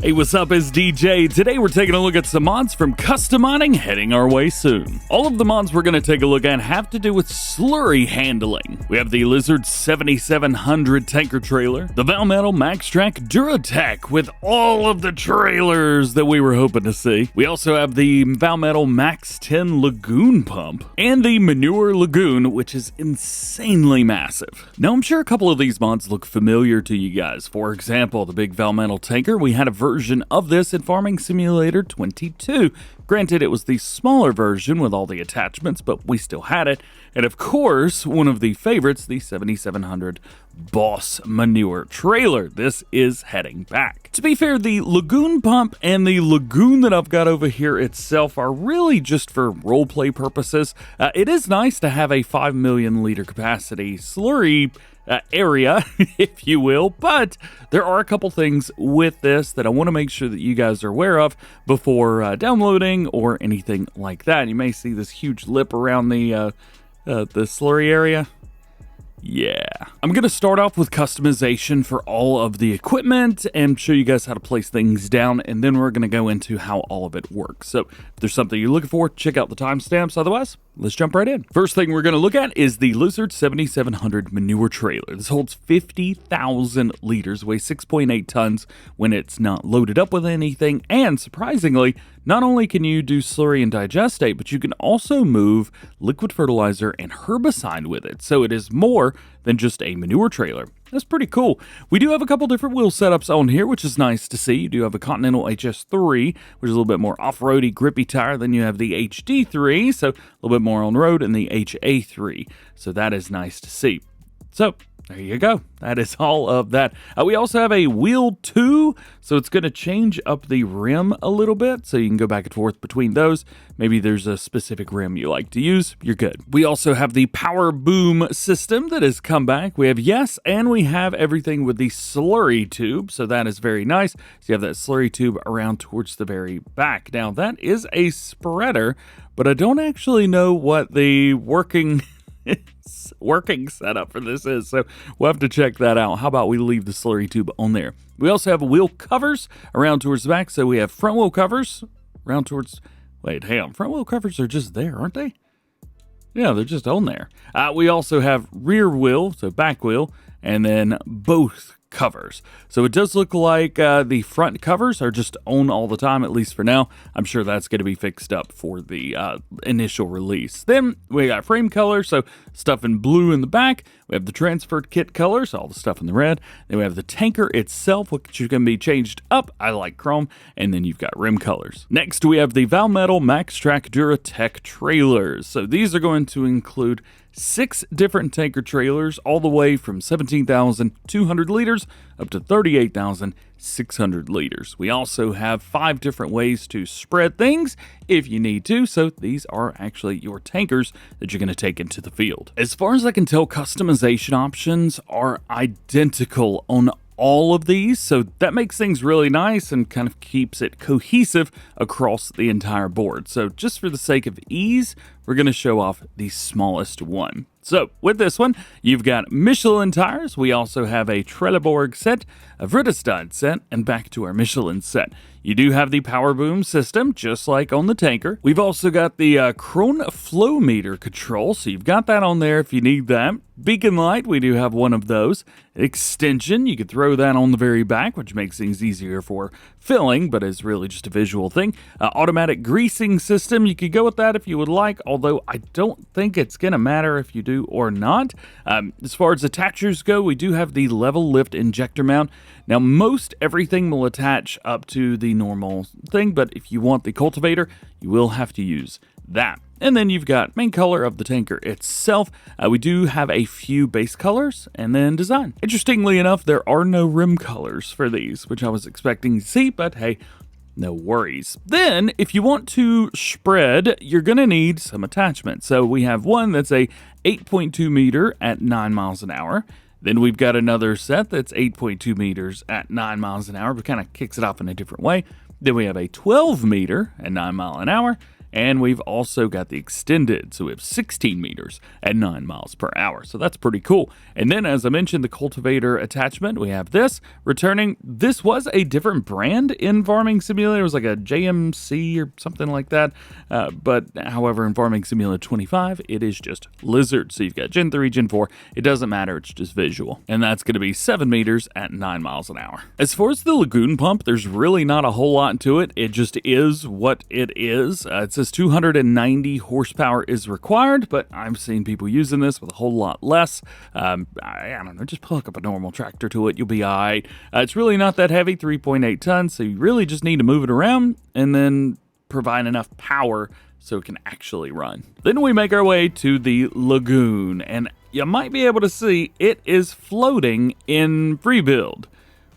Hey, what's up? It's DJ. Today we're taking a look at some mods from custom modding heading our way soon. All of the mods we're going to take a look at have to do with slurry handling. We have the Lizard 7700 tanker trailer, the Valmetal Maxx-Trac Duratech with all of the trailers that we were hoping to see. We also have the Valmetal Max 10 Lagoon Pump and the Manure Lagoon, which is insanely massive. Now, I'm sure a couple of these mods look familiar to you guys. For example, the big Valmetal tanker, we had a version of this in Farming Simulator 22. Granted, it was the smaller version with all the attachments, but we still had it. And of course, one of the favorites, the 7700 Boss Manure Trailer. This is heading back. To be fair, the Lagoon Pump and the Lagoon that I've got over here itself are really just for roleplay purposes. It is nice to have a 5 million liter capacity slurry area, if you will, but there are a couple things with this that I want to make sure that you guys are aware of before downloading or anything like that. You may see this huge lip around the slurry area. Yeah. I'm going to start off with customization for all of the equipment and show you guys how to place things down, and then we're going to go into how all of it works. So if there's something you're looking for, check out the timestamps. Otherwise, let's jump right in. First thing we're going to look at is the Lizard 7700 Manure Trailer. This holds 50,000 liters, weighs 6.8 tons when it's not loaded up with anything, and surprisingly, not only can you do slurry and digestate, but you can also move liquid fertilizer and herbicide with it. So it is more than just a manure trailer. That's pretty cool. We do have a couple different wheel setups on here, which is nice to see. You do have a Continental HS3, which is a little bit more off-roady, grippy tire. Then you have the HD3, so a little bit more on the road, and the HA3. So that is nice to see. So there you go. That is all of that. We also have a wheel 2, so it's going to change up the rim a little bit, so you can go back and forth between those. Maybe there's a specific rim you like to use. You're good. We also have the power boom system that has come back. We have yes, and we have everything with the slurry tube, so that is very nice. So you have that slurry tube around towards the very back. Now, that is a spreader, but I don't actually know what the working setup for this is, so we'll have to check that out. How about we leave the slurry tube on there? We also have wheel covers around towards the back, so we have front wheel covers around towards, wait, hang on, front wheel covers are just there, aren't they? Yeah, they're just on there. We also have rear wheel, so back wheel, and then both covers. So it does look like the front covers are just on all the time, at least for now. I'm sure that's going to be fixed up for the initial release. Then we got frame color, so stuff in blue in the back. We have the transferred kit colors, all the stuff in the red. Then we have the tanker itself, which is going to be changed up. I like chrome. And then you've got rim colors. Next, we have the Valmetal Maxx-Trac Duratech trailers. So these are going to include 6 different tanker trailers, all the way from 17,200 liters up to 38,600 liters. We also have 5 different ways to spread things if you need to, so these are actually your tankers that you're going to take into the field. As far as I can tell, customization options are identical on all of these, so that makes things really nice and kind of keeps it cohesive across the entire board. So just for the sake of ease, we're going to show off the smallest one. So with this one, you've got Michelin tires. We also have a Trelleborg set, a Vredestein set, and back to our Michelin set. You do have the power boom system, just like on the tanker. We've also got the Krone flow meter control, so you've got that on there if you need that. Beacon light, we do have one of those. Extension, you could throw that on the very back, which makes things easier for filling, but is really just a visual thing. Automatic greasing system, you could go with that if you would like, although I don't think it's going to matter if you do or not. As far as attachers go, we do have the level lift injector mount. Now, most everything will attach up to the normal thing, but if you want the cultivator, you will have to use that. And then you've got main color of the tanker itself. We do have a few base colors and then design. Interestingly enough, there are no rim colors for these, which I was expecting to see, but hey, no worries. Then, if you want to spread, you're going to need some attachments. So we have one that's a 8.2 meter at 9 miles an hour. Then we've got another set that's 8.2 meters at 9 miles an hour, but kind of kicks it off in a different way. Then we have a 12 meter at 9 miles an hour. And we've also got the extended, so we have 16 meters at 9 miles per hour. So that's pretty cool. And then, as I mentioned, the cultivator attachment, we have this returning. This was a different brand in Farming Simulator. It was like a JMC or something like that. But however, in Farming Simulator 25, it is just Lizard. So you've got Gen 3, Gen 4. It doesn't matter. It's just visual. And that's going to be 7 meters at 9 miles an hour. As far as the Lagoon Pump, there's really not a whole lot to it. It just is what it is. It says 290 horsepower is required, but I've seen people using this with a whole lot less. I don't know, just hook up a normal tractor to it. You'll be all right. It's really not that heavy, 3.8 tons, so you really just need to move it around and then provide enough power so it can actually run. Then we make our way to the lagoon, and you might be able to see it is floating in free build,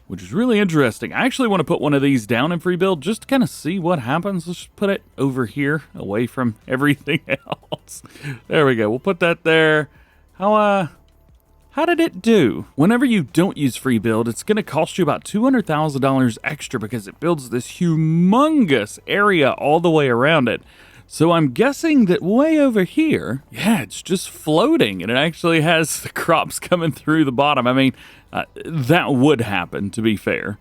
which is really interesting. I actually want to put one of these down in free build just to kind of see what happens. Let's just put it over here away from everything else. There we go. We'll put that there. How did it do? Whenever you don't use free build, it's going to cost you about $200,000 extra because it builds this humongous area all the way around it. So I'm guessing that way over here, yeah, it's just floating, and it actually has the crops coming through the bottom. I mean, that would happen, to be fair.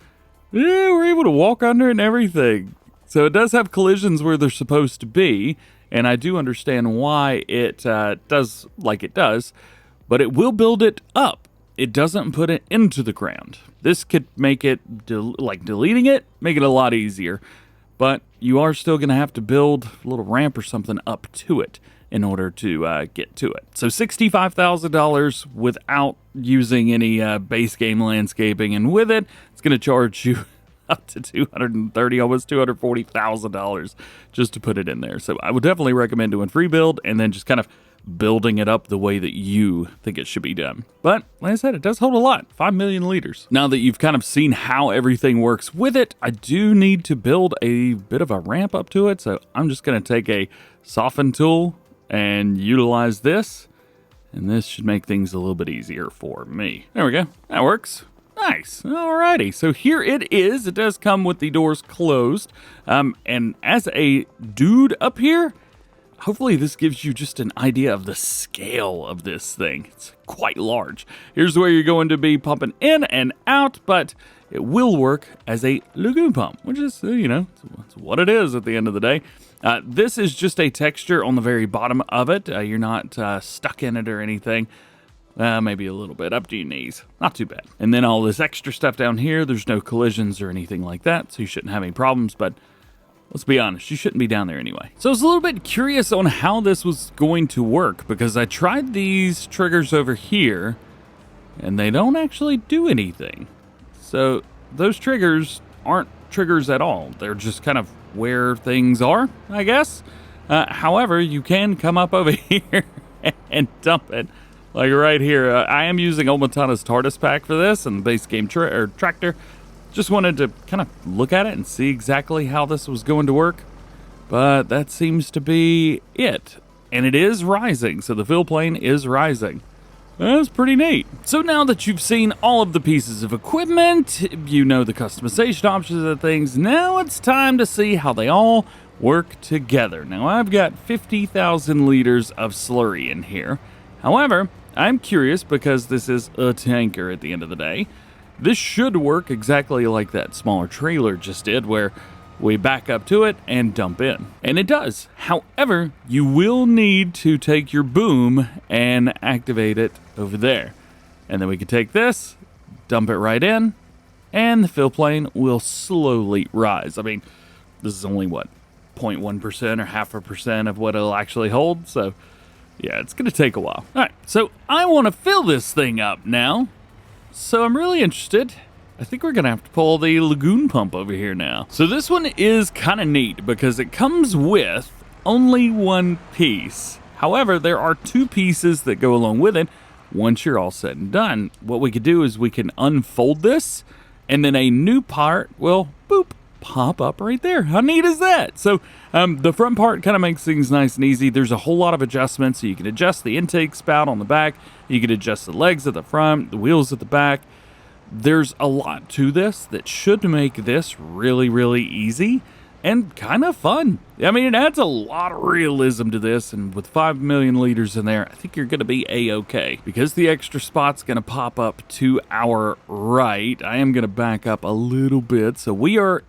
Yeah, we're able to walk under it and everything. So it does have collisions where they're supposed to be, and I do understand why it does like it does, but it will build it up. It doesn't put it into the ground. This could make it, like deleting it, make it a lot easier. But you are still going to have to build a little ramp or something up to it in order to get to it. So $65,000 without using any base game landscaping. And with it, it's going to charge you up to $230,000, almost $240,000 just to put it in there. So I would definitely recommend doing free build and then just kind of building it up the way that you think it should be done. But like I said, it does hold a lot, 5 million liters. Now that you've kind of seen how everything works with it, I do need to build a bit of a ramp up to it. So I'm just going to take a soften tool and utilize this. And this should make things a little bit easier for me. There we go. That works. Nice. Alrighty. So here it is. It does come with the doors closed. And as a dude up here, hopefully this gives you just an idea of the scale of this thing. It's quite large. Here's where you're going to be pumping in and out, but it will work as a lagoon pump, which is, you know, it's what it is at the end of the day. This is just a texture on the very bottom of it. You're not stuck in it or anything. Maybe a little bit up to your knees. Not too bad. And then all this extra stuff down here, there's no collisions or anything like that, so you shouldn't have any problems, but let's be honest, you shouldn't be down there anyway. So I was a little bit curious on how this was going to work because I tried these triggers over here and they don't actually do anything. So those triggers aren't triggers at all. They're just kind of where things are, I guess. However, you can come up over here and dump it. Like right here. I am using Omatana's TARDIS pack for this and the base game tractor. Just wanted to kind of look at it and see exactly how this was going to work. But that seems to be it. And it is rising, so the fill plane is rising. That's pretty neat. So now that you've seen all of the pieces of equipment, you know the customization options of things, now it's time to see how they all work together. Now I've got 50,000 liters of slurry in here. However, I'm curious because this is a tanker at the end of the day. This should work exactly like that smaller trailer just did, where we back up to it and dump in. And it does. However, you will need to take your boom and activate it over there. And then we can take this, dump it right in, and the fill plane will slowly rise. I mean, this is only, what, 0.1% or 0.5% of what it'll actually hold, so yeah, it's going to take a while. All right, so I want to fill this thing up now. So I'm really interested. I think we're going to have to pull the Lagoon Pump over here now. So this one is kind of neat because it comes with only one piece. However, there are two pieces that go along with it once you're all said and done. What we could do is we can unfold this and then a new part will, boop, pop up right there. How neat is that? So the front part kind of makes things nice and easy. There's a whole lot of adjustments. So you can adjust the intake spout on the back. You can adjust the legs at the front, the wheels at the back. There's a lot to this that should make this really, really easy. and kind of fun. I mean, it adds a lot of realism to this, and with 5 million liters in there, I think you're going to be A-okay. Because the extra spot's going to pop up to our right, I am going to back up a little bit, so we are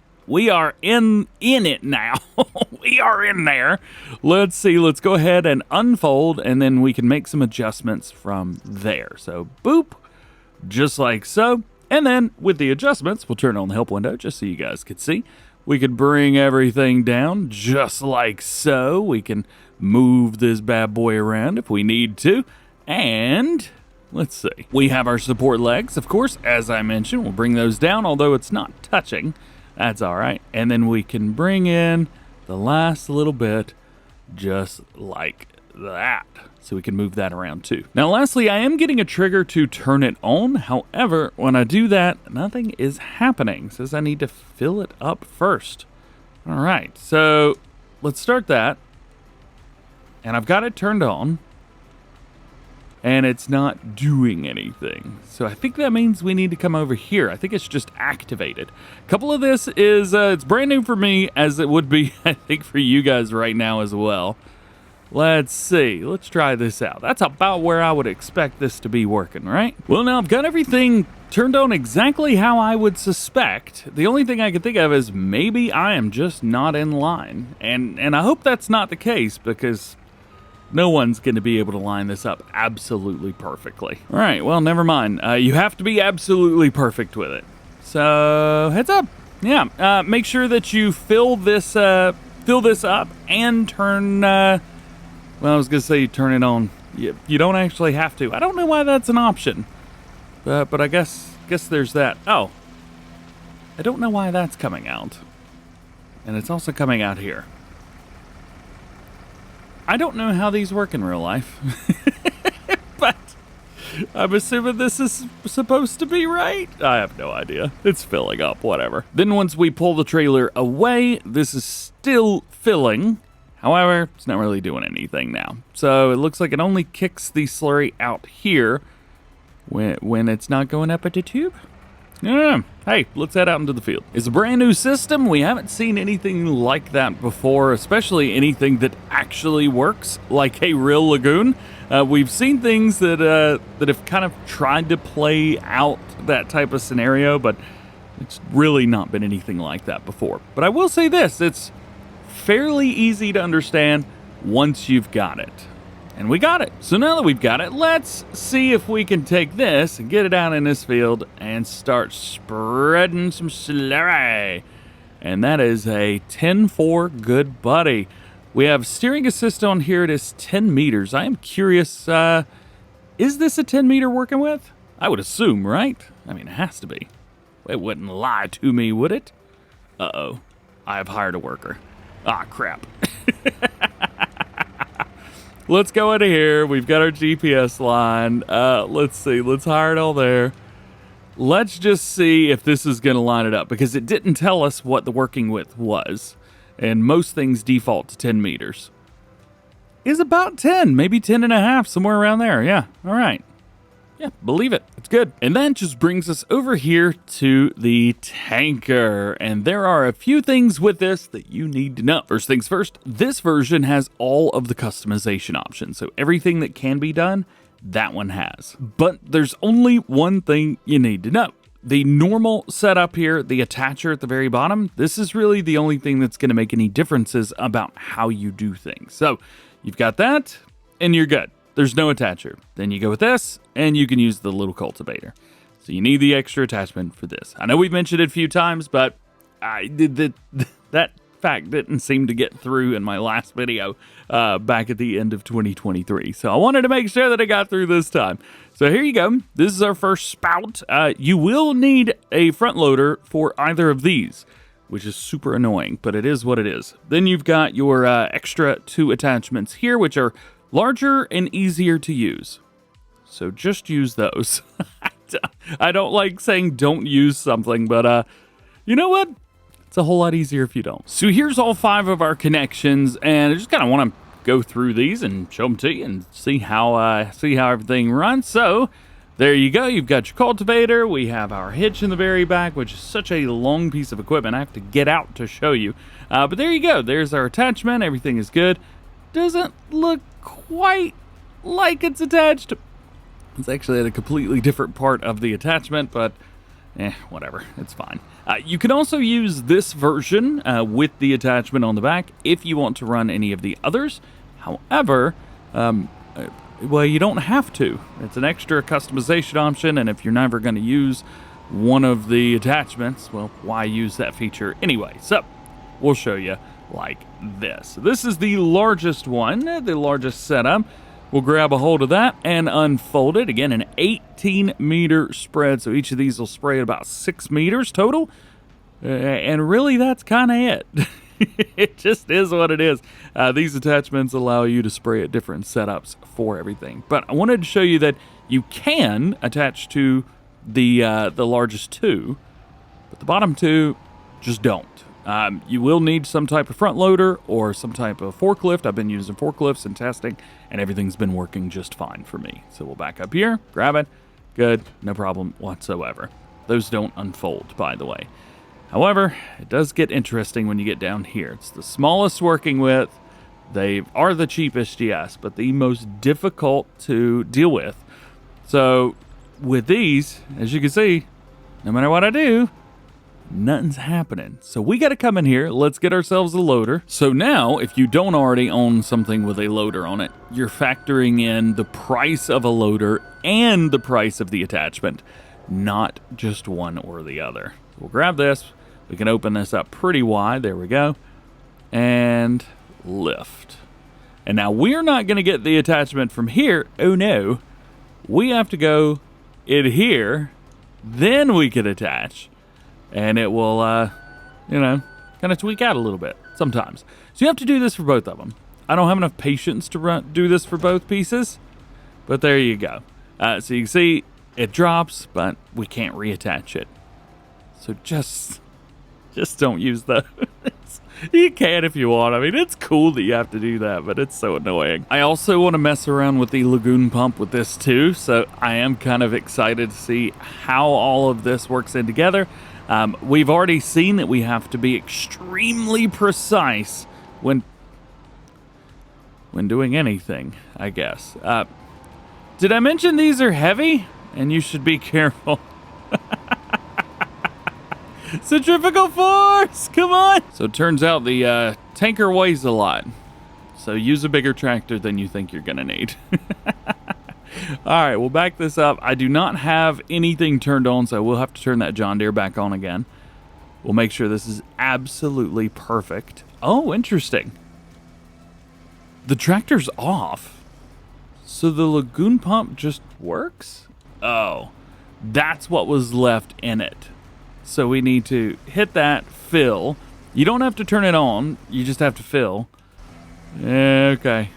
in it now. We are in there. Let's see. Let's go ahead and unfold, and then we can make some adjustments from there. So, boop, just like so. And then with the adjustments, we'll turn on the help window just so you guys can see. We could bring everything down just like so. We can move this bad boy around if we need to. And let's see. We have our support legs, of course, as I mentioned. We'll bring those down, although it's not touching. That's all right. And then we can bring in the last little bit just like that. So we can move that around too. Now, lastly, I am getting a trigger to turn it on. However, when I do that, nothing is happening. It says I need to fill it up first. All right, so let's start that. And I've got it turned on. And it's not doing anything. So I think that means we need to come over here. I think it's just activated. A couple of this is, it's brand new for me, as it would be, I think, for you guys right now as well. Let's see. Let's try this out. That's about where I would expect this to be working, right? Well, now I've got everything turned on exactly how I would suspect. The only thing I can think of is maybe I am just not in line. And I hope that's not the case, because no one's going to be able to line this up absolutely perfectly. All right, well, never mind. You have to be absolutely perfect with it. So, heads up. Yeah, make sure that you fill this up and turn... well, I was going to say you turn it on. You don't actually have to. I don't know why that's an option. But I guess there's that. Oh. I don't know why that's coming out. And it's also coming out here. I don't know how these work in real life. But I'm assuming this is supposed to be right. I have no idea. It's filling up, whatever. Then once we pull the trailer away, this is still filling. However, it's not really doing anything now. So it looks like it only kicks the slurry out here when it's not going up at the tube. Yeah. Hey, let's head out into the field. It's a brand new system. We haven't seen anything like that before, especially anything that actually works like a real lagoon. We've seen things that have kind of tried to play out that type of scenario, but it's really not been anything like that before. But I will say this, it's fairly easy to understand once you've got it. And we got it. So now that we've got it, let's see if we can take this and get it out in this field and start spreading some slurry. And that is a 10-4 good buddy. We have steering assist on here. It is 10 meters. I am curious, is this a 10 meter working with? I would assume, right? I mean, it has to be. It wouldn't lie to me, would it? Uh-oh. I have hired a worker. Ah, crap. Let's go into here. We've got our GPS line. Let's see. Let's hire it all there. Let's just see if this is going to line it up, because it didn't tell us what the working width was. And most things default to 10 meters. Is about 10, maybe 10 and a half, somewhere around there. Yeah, all right. Yeah, believe it. It's good. And that just brings us over here to the tanker. And there are a few things with this that you need to know. First things first, this version has all of the customization options. So everything that can be done, that one has. But there's only one thing you need to know. The normal setup here, the attacher at the very bottom, this is really the only thing that's going to make any differences about how you do things. So you've got that, and you're good. There's no attacher. Then you go with this, and you can use the little cultivator. So you need the extra attachment for this. I know we've mentioned it a few times, but that fact didn't seem to get through in my last video back at the end of 2023. So I wanted to make sure that I got through this time. So here you go. This is our first spout. You will need a front loader for either of these, which is super annoying, but it is what it is. Then you've got your extra 2 attachments here, which are larger and easier to use. So just use those. I don't like saying don't use something, but you know what? It's a whole lot easier if you don't. So here's all 5 of our connections, and I just kind of want to go through these and show them to you and see how everything runs. So there you go. You've got your cultivator. We have our hitch in the very back, which is such a long piece of equipment. I have to get out to show you. But there you go. There's our attachment. Everything is good. Doesn't look quite like it's attached. It's actually at a completely different part of the attachment, but whatever. It's fine. You can also use this version with the attachment on the back if you want to run any of the others. However, well, you don't have to. It's an extra customization option, and if you're never going to use one of the attachments, well, why use that feature anyway? So, we'll show you like this. This is the largest one, the largest setup. We'll grab a hold of that and unfold it. Again, an 18-meter spread, so each of these will spray at about 6 meters total. And really, that's kind of it. It just is what it is. These attachments allow you to spray at different setups for everything. But I wanted to show you that you can attach to the largest two, but the bottom two just don't. You will need some type of front loader or some type of forklift. I've been using forklifts and testing, and everything's been working just fine for me. So we'll back up here, grab it. Good, no problem whatsoever. Those don't unfold, by the way. However, it does get interesting when you get down here. It's the smallest working width. They are the cheapest, yes, but the most difficult to deal with. So with these, as you can see, no matter what I do, nothing's happening. So we got to come in here. Let's get ourselves a loader. So now, if you don't already own something with a loader on it, you're factoring in the price of a loader and the price of the attachment, not just one or the other. So we'll grab this. We can open this up pretty wide. There we go. And lift. And now we're not going to get the attachment from here. Oh no. We have to go in here. Then we can attach. And it will, you know, kind of tweak out a little bit sometimes. So you have to do this for both of them. I don't have enough patience to do this for both pieces, but there you go. So you can see it drops, but we can't reattach it. So just don't use those. You can if you want. I mean, it's cool that you have to do that, but it's so annoying. I also want to mess around with the Lagoon Pump with this too, so I am kind of excited to see how all of this works in together. We've already seen that we have to be extremely precise when doing anything, I guess. Did I mention these are heavy? And you should be careful. Centrifugal force! Come on! So it turns out the tanker weighs a lot. So use a bigger tractor than you think you're going to need. Alright, we'll back this up. I do not have anything turned on, so we'll have to turn that John Deere back on again. We'll make sure this is absolutely perfect. Oh, interesting. The tractor's off. So the Lagoon Pump just works? Oh, that's what was left in it. So we need to hit that, fill. You don't have to turn it on, you just have to fill. Okay,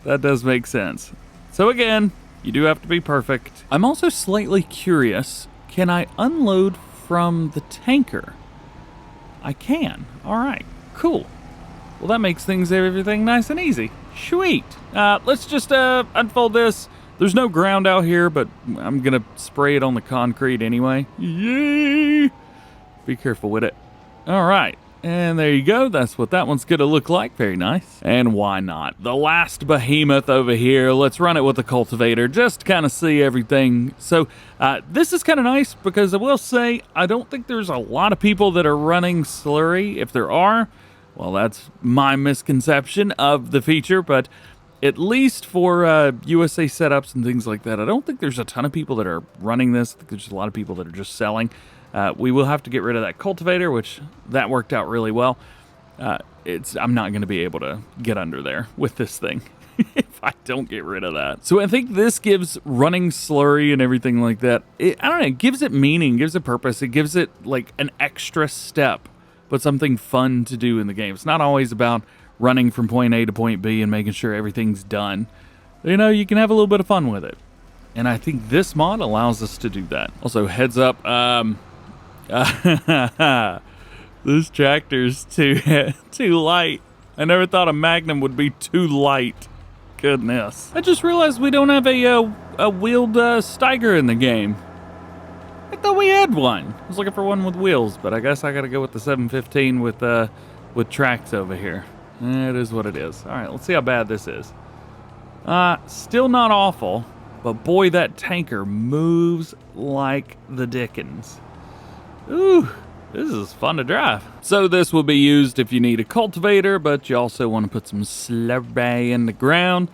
that does make sense. So again, you do have to be perfect. I'm also slightly curious, can I unload from the tanker? I can. All right, cool. Well, that makes everything nice and easy. Sweet. Let's just unfold this. There's no ground out here, but I'm gonna spray it on the concrete anyway. Yay! Be careful with it. All right. And there you go. That's what that one's going to look like. Very nice. And why not? The last behemoth over here. Let's run it with the cultivator just to kind of see everything. So this is kind of nice because I will say I don't think there's a lot of people that are running slurry. If there are, well, that's my misconception of the feature. But at least for USA setups and things like that, I don't think there's a ton of people that are running this. I think there's a lot of people that are just selling. We will have to get rid of that cultivator, which that worked out really well. I'm not going to be able to get under there with this thing if I don't get rid of that. So I think this gives running slurry and everything like that, I don't know, it gives it meaning, gives it purpose. It gives it like an extra step, but something fun to do in the game. It's not always about running from point A to point B and making sure everything's done. You know, you can have a little bit of fun with it. And I think this mod allows us to do that. Also, heads up, this tractor's too light. I never thought a Magnum would be too light. goodness. I just realized we don't have a wheeled Steiger in the game. I thought we had one. I was looking for one with wheels, but I guess I gotta go with the 715 with tracks over here. It is what it is. All right, let's see how bad this is. Still not awful, but boy, that tanker moves like the dickens. Ooh, this is fun to drive. So this will be used if you need a cultivator, but you also want to put some slurry in the ground.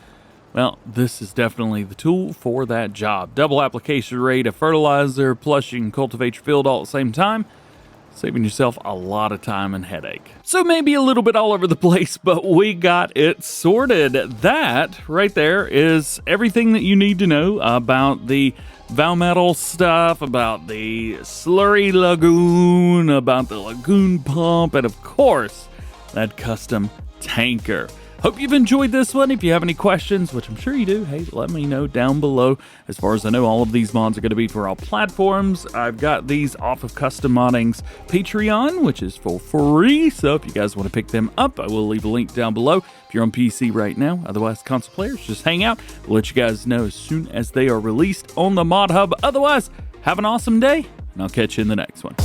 Well, this is definitely the tool for that job. Double application rate of fertilizer, plus you can cultivate your field all at the same time, saving yourself a lot of time and headache. So maybe a little bit all over the place, but we got it sorted. That right there is everything that you need to know about the Valmetal stuff, about the Slurry Lagoon, about the Lagoon Pump, and of course, that custom tanker. Hope you've enjoyed this one. If you have any questions, which I'm sure you do, hey, let me know down below. As far as I know, all of these mods are going to be for all platforms. I've got these off of Custom Modding's Patreon, which is for free. So if you guys want to pick them up, I will leave a link down below. If you're on PC right now, otherwise console players, just hang out. We'll let you guys know as soon as they are released on the Mod Hub. Otherwise, have an awesome day, and I'll catch you in the next one.